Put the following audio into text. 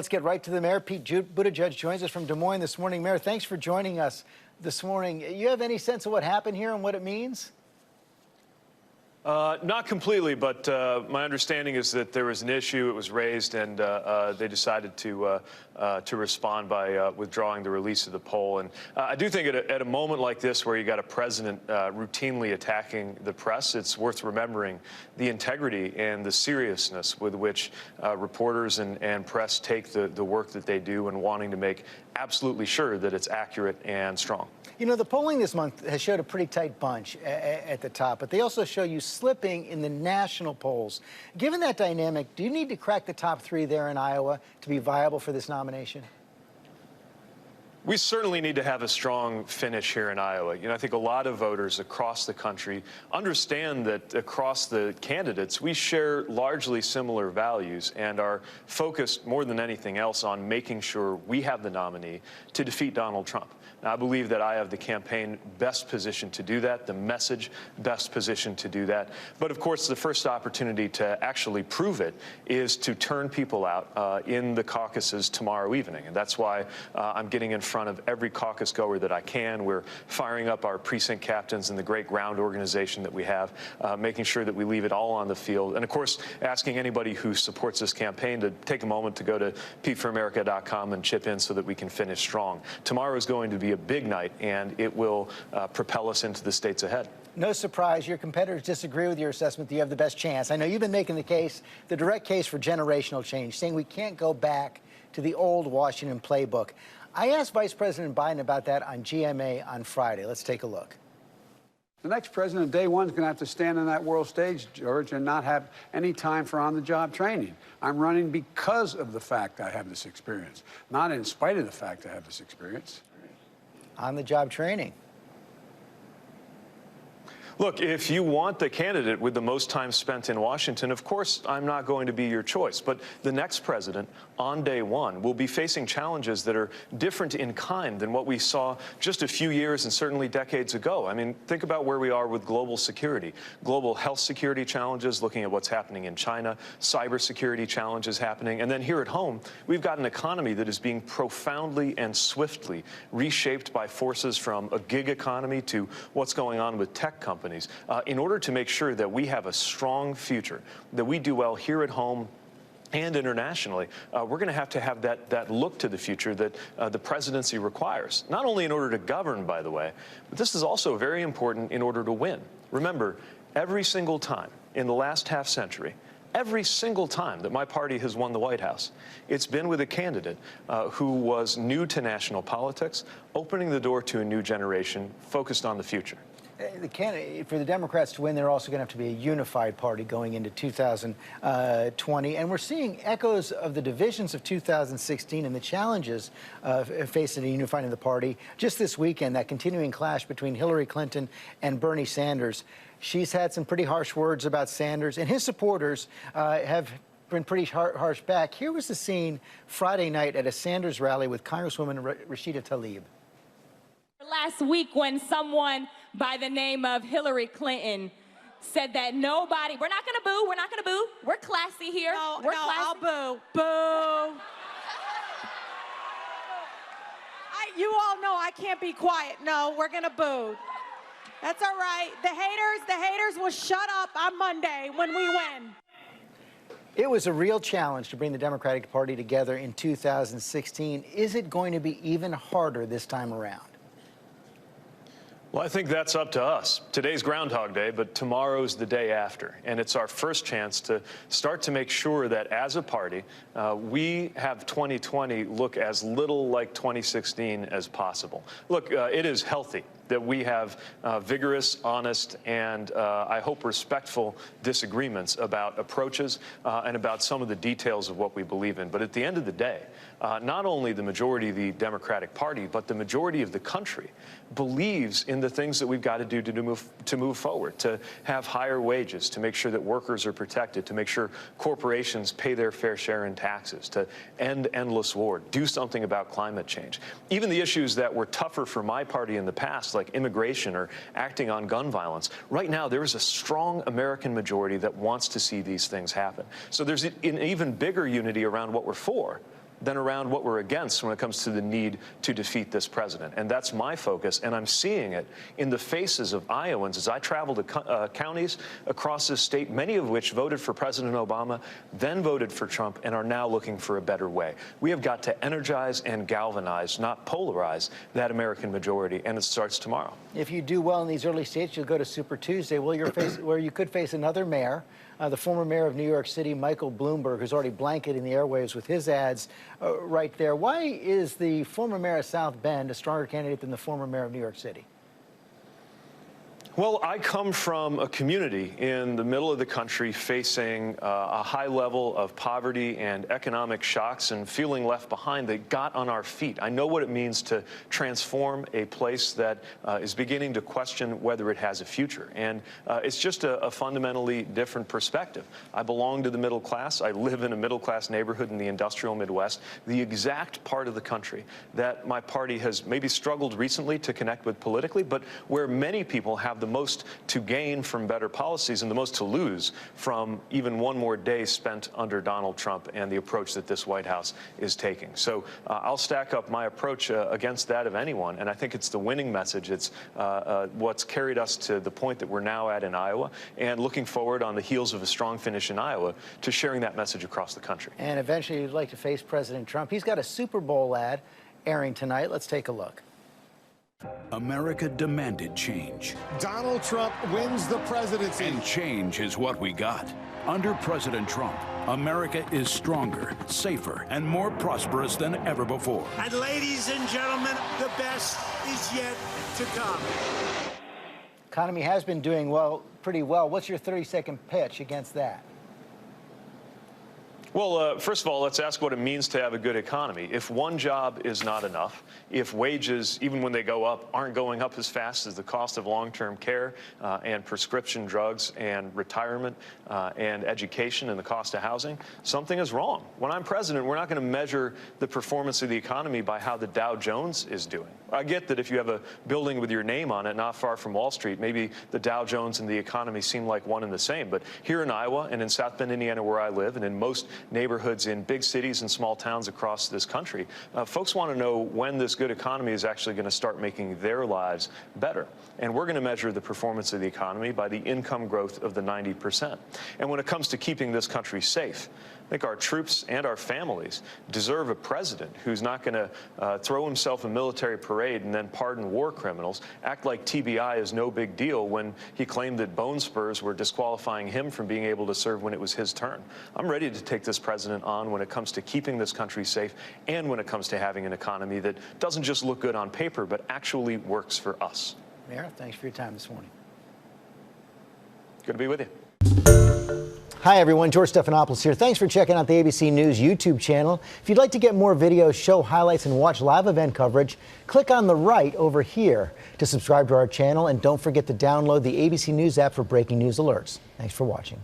Let's get right to the mayor. Pete Buttigieg joins us from Des Moines this morning. Mayor, thanks for joining us this morning. You have any sense of what happened here and what it means? Not completely, but my understanding is that there was an issue. It was raised, and they decided to respond by withdrawing the release of the poll. And I do think at a moment like this, where you got a president routinely attacking the press, it's worth remembering the integrity and the seriousness with which reporters and press take the work that they do, and wanting to make absolutely sure that it's accurate and strong. You know, the polling this month has showed a pretty tight bunch at the top, but they also show you slipping in the national polls. Given that dynamic, do you need to crack the top three there in Iowa to be viable for this nomination? We certainly need to have a strong finish here in Iowa. You know, I think a lot of voters across the country understand that across the candidates, we share largely similar values and are focused more than anything else on making sure we have the nominee to defeat Donald Trump. Now, I believe that I have the campaign best positioned to do that, the message best positioned to do that. But of course, the first opportunity to actually prove it is to turn people out in the caucuses tomorrow evening. And that's why I'm getting in front of every caucus goer that I can. We're firing up our precinct captains and the great ground organization that we have, making sure that we leave it all on the field. And of course, asking anybody who supports this campaign to take a moment to go to PeteForAmerica.com and chip in so that we can finish strong. Tomorrow is going to be a big night, and it will propel us into the states ahead. No surprise, your competitors disagree with your assessment that you have the best chance. I know you've been making the case, the direct case for generational change, saying we can't go back to the old Washington playbook. I asked Vice President Biden about that on GMA on Friday. Let's take a look. The next president, day one, is going to have to stand on that world stage, George, and not have any time for on-the-job training. I'm running because of the fact I have this experience, not in spite of the fact I have this experience. On-the-job training. Look, if you want the candidate with the most time spent in Washington, of course, I'm not going to be your choice. But the next president, on day one, will be facing challenges that are different in kind than what we saw just a few years and certainly decades ago. I mean, think about where we are with global security, global health security challenges, looking at what's happening in China, cybersecurity challenges happening. And then here at home, we've got an economy that is being profoundly and swiftly reshaped by forces from a gig economy to what's going on with tech companies. In order to make sure that we have a strong future, that we do well here at home and internationally, we're going to have that look to the future that the presidency requires, not only in order to govern, by the way, but this is also very important in order to win. Remember, every single time in the last half century, every single time that my party has won the White House, it's been with a candidate who was new to national politics, opening the door to a new generation focused on the future. The candidate, for the Democrats to win, they're also going to have to be a unified party going into 2020. And we're seeing echoes of the divisions of 2016 and the challenges facing unifying the party. Just this weekend, that continuing clash between Hillary Clinton and Bernie Sanders. She's had some pretty harsh words about Sanders, and his supporters have been pretty harsh back. Here was the scene Friday night at a Sanders rally with Congresswoman Rashida Tlaib. Last week, when someone by the name of Hillary Clinton said that we're not going to boo, we're not going to boo, we're classy here. We're classy. I'll boo. Boo. You all know I can't be quiet. No, we're going to boo. That's all right. The haters will shut up on Monday when we win. It was a real challenge to bring the Democratic Party together in 2016. Is it going to be even harder this time around? Well, I think that's up to us. Today's Groundhog Day, but tomorrow's the day after. And it's our first chance to start to make sure that as a party, we have 2020 look as little like 2016 as possible. Look, it is healthy that we have vigorous, honest, and I hope respectful disagreements about approaches and about some of the details of what we believe in. But at the end of the day, not only the majority of the Democratic Party, but the majority of the country believes in the things that we've got to do to move forward, to have higher wages, to make sure that workers are protected, to make sure corporations pay their fair share in taxes, to end endless war, do something about climate change. Even the issues that were tougher for my party in the past, like immigration or acting on gun violence, right now there is a strong American majority that wants to see these things happen. So there's an even bigger unity around what we're for. than around what we're against when it comes to the need to defeat this president. And that's my focus, and I'm seeing it in the faces of Iowans as I travel to counties across this state, many of which voted for President Obama, then voted for Trump, and are now looking for a better way. We have got to energize and galvanize, not polarize, that American majority, and it starts tomorrow. If you do well in these early states, you'll go to Super Tuesday, where you could face another mayor, the former mayor of New York City, Michael Bloomberg, who's already blanketing the airwaves with his ads right there. Why is the former mayor of South Bend a stronger candidate than the former mayor of New York City? Well, I come from a community in the middle of the country facing a high level of poverty and economic shocks and feeling left behind that got on our feet. I know what it means to transform a place that is beginning to question whether it has a future. And it's just a fundamentally different perspective. I belong to the middle class. I live in a middle class neighborhood in the industrial Midwest, the exact part of the country that my party has maybe struggled recently to connect with politically, but where many people have the most to gain from better policies and the most to lose from even one more day spent under Donald Trump and the approach that this White House is taking. So I'll stack up my approach against that of anyone, and I think it's the winning message. It's what's carried us to the point that we're now at in Iowa, and looking forward on the heels of a strong finish in Iowa to sharing that message across the country. And eventually you'd like to face President Trump. He's got a Super Bowl ad airing tonight. Let's take a look. America demanded change. Donald Trump wins the presidency. And change is what we got. Under President Trump, America is stronger, safer, and more prosperous than ever before. And ladies and gentlemen, the best is yet to come. Economy has been doing pretty well. What's your 30-second pitch against that? Well, first of all, let's ask what it means to have a good economy. If one job is not enough, if wages, even when they go up, aren't going up as fast as the cost of long-term care and prescription drugs and retirement and education and the cost of housing, something is wrong. When I'm president, we're not going to measure the performance of the economy by how the Dow Jones is doing. I get that if you have a building with your name on it not far from Wall Street, maybe the Dow Jones and the economy seem like one and the same. But here in Iowa and in South Bend, Indiana, where I live, and in most neighborhoods in big cities and small towns across this country, folks want to know when this good economy is actually going to start making their lives better. And we're going to measure the performance of the economy by the income growth of the 90%. And when it comes to keeping this country safe, I think our troops and our families deserve a president who's not going to throw himself a military parade and then pardon war criminals, act like TBI is no big deal when he claimed that bone spurs were disqualifying him from being able to serve when it was his turn. I'm ready to take this president on when it comes to keeping this country safe and when it comes to having an economy that doesn't just look good on paper, but actually works for us. Mayor, thanks for your time this morning. Good to be with you. Hi, everyone. George Stephanopoulos here. Thanks for checking out the ABC News YouTube channel. If you'd like to get more videos, show highlights, and watch live event coverage, click on the right over here to subscribe to our channel. And don't forget to download the ABC News app for breaking news alerts. Thanks for watching.